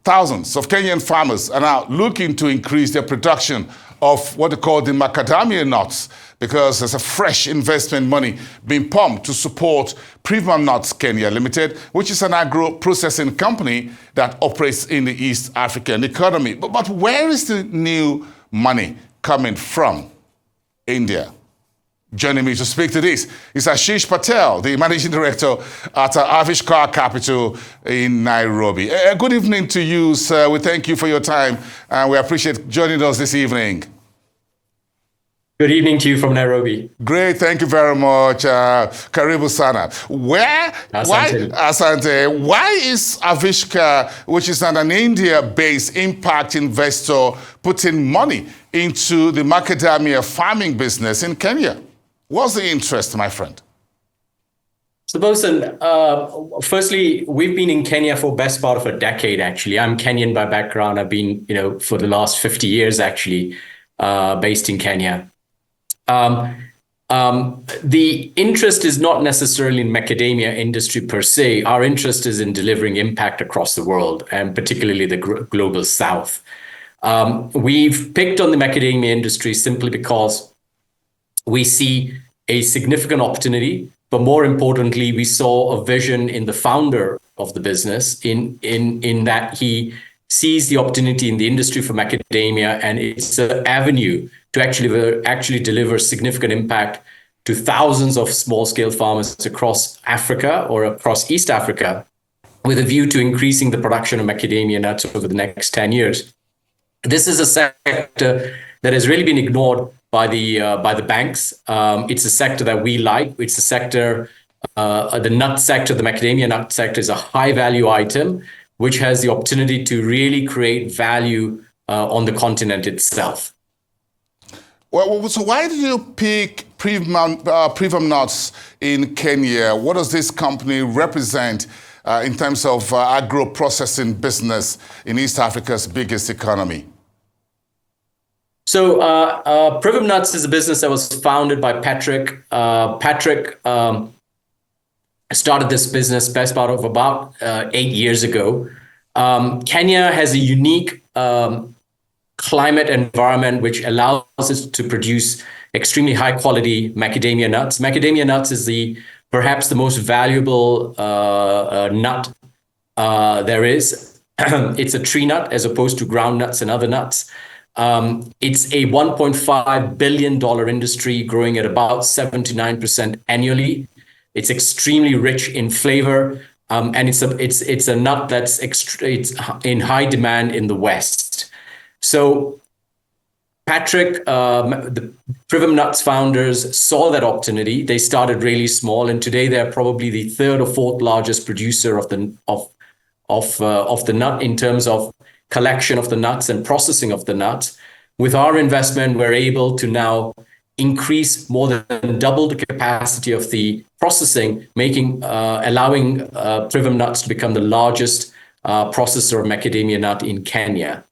Thousands of Kenyan farmers are now looking to increase their production of what they call the macadamia nuts because there's a fresh investment money being pumped to support Privamnuts Kenya Limited, which is an agro-processing company that operates in the East African economy. But where is the new money coming from? India. Joining me to speak to this is Ashish Patel, the Managing Director at Ashish Capital in Nairobi. Good evening to you, sir. We thank you for your time and we appreciate joining us this evening. Good evening to you from Nairobi. Great, thank you very much. Karibu Sana. Asante. Why is Avishka, which is an India-based impact investor, putting money into the macadamia farming business in Kenya? What's the interest, my friend? So, Bosun, firstly, we've been in Kenya for best part of a decade, actually. I'm Kenyan by background. I've been, for the last 50 years, actually, based in Kenya. The interest is not necessarily in macadamia industry per se. Our interest is in delivering impact across the world, and particularly the global south. We've picked on the macadamia industry simply because we see a significant opportunity, but more importantly, we saw a vision in the founder of the business in that he sees the opportunity in the industry for macadamia, and it's an avenue to actually deliver significant impact to thousands of small-scale farmers across Africa or across East Africa, with a view to increasing the production of macadamia nuts over the next 10 years. This is a sector that has really been ignored by the banks. It's a sector that we like. It's a sector, the nut sector, the macadamia nut sector is a high value item, which has the opportunity to really create value on the continent itself. Well, so why did you pick Privamnuts in Kenya? What does this company represent in terms of agro-processing business in East Africa's biggest economy? So Privamnuts is a business that was founded by Patrick. Patrick started this business best part of about 8 years ago. Kenya has a unique climate environment which allows us to produce extremely high quality macadamia nuts. Macadamia nuts is perhaps the most valuable nut there is. It's a tree nut as opposed to ground nuts and other nuts. It's a $1.5 billion industry growing at about 7 to 9% annually. It's extremely rich in flavor, and it's a nut that's it's in high demand in the West. So Patrick, the Privamnuts founders saw that opportunity. They started really small, and today they're probably the third or fourth largest producer of the nut in terms of collection of the nuts and processing of the nuts. With our investment, we're able to now increase more than double the capacity of the processing, allowing Privamnuts to become the largest processor of macadamia nut in Kenya.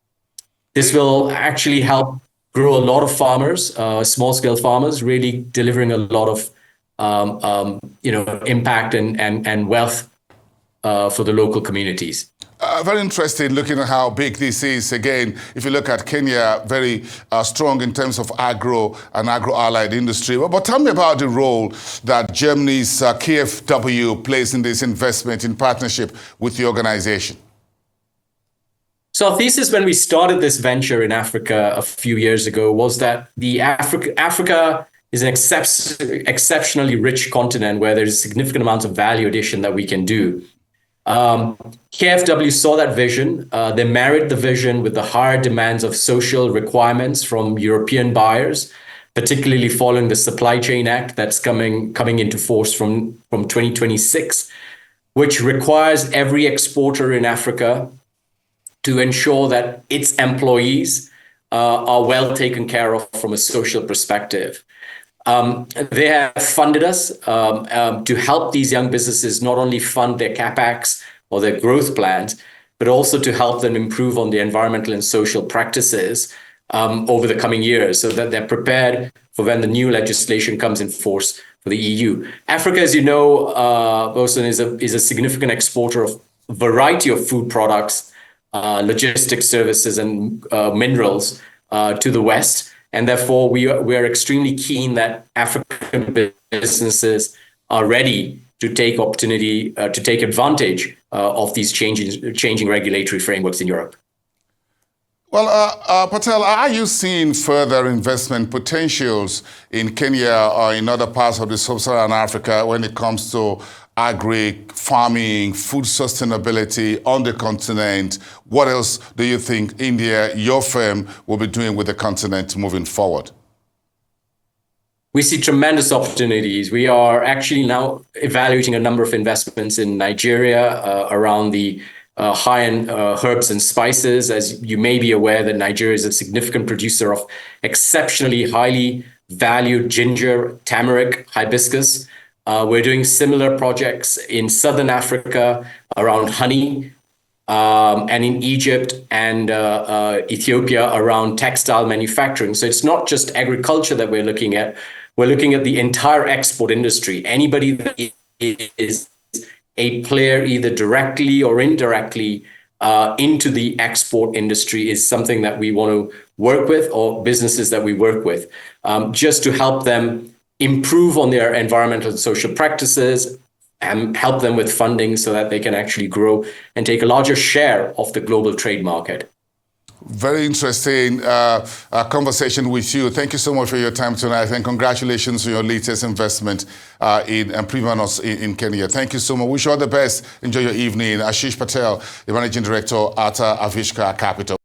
This will actually help grow a lot of farmers, small-scale farmers, really delivering a lot of impact and wealth for the local communities. Very interesting looking at how big this is. Again, if you look at Kenya, very strong in terms of agro and agro-allied industry. But tell me about the role that Germany's KfW plays in this investment in partnership with the organization. So our thesis when we started this venture in Africa a few years ago was that Africa is an exceptionally rich continent where there's a significant amount of value addition that we can do. KfW saw that vision. They married the vision with the higher demands of social requirements from European buyers, particularly following the Supply Chain Act that's coming into force from 2026, which requires every exporter in Africa to ensure that its employees are well taken care of from a social perspective. They have funded us to help these young businesses not only fund their CapEx or their growth plans, but also to help them improve on the environmental and social practices over the coming years so that they're prepared for when the new legislation comes in force for the EU. Africa, as you know, Bosun, is a significant exporter of a variety of food products, logistics services and minerals to the West. And therefore, we are extremely keen that African businesses are ready to take opportunity, to take advantage of these changing regulatory frameworks in Europe. Well, Patel, are you seeing further investment potentials in Kenya or in other parts of the sub-Saharan Africa when it comes to agri, farming, food sustainability on the continent? What else do you think India, your firm, will be doing with the continent moving forward? We see tremendous opportunities. We are actually now evaluating a number of investments in Nigeria around the high-end herbs and spices. As you may be aware, that Nigeria is a significant producer of exceptionally highly valued ginger, turmeric, hibiscus. We're doing similar projects in Southern Africa around honey, and in Egypt and Ethiopia around textile manufacturing. So it's not just agriculture that we're looking at. We're looking at the entire export industry. Anybody that is a player, either directly or indirectly, into the export industry is something that we want to work with, or businesses that we work with, just to help them improve on their environmental and social practices and help them with funding so that they can actually grow and take a larger share of the global trade market. Very interesting conversation with you. Thank you so much for your time tonight, and congratulations on your latest investment in Privamnuts in Kenya. Thank you so much. Wish you all the best. Enjoy your evening. Ashish Patel, the Managing Director at Avishka Capital.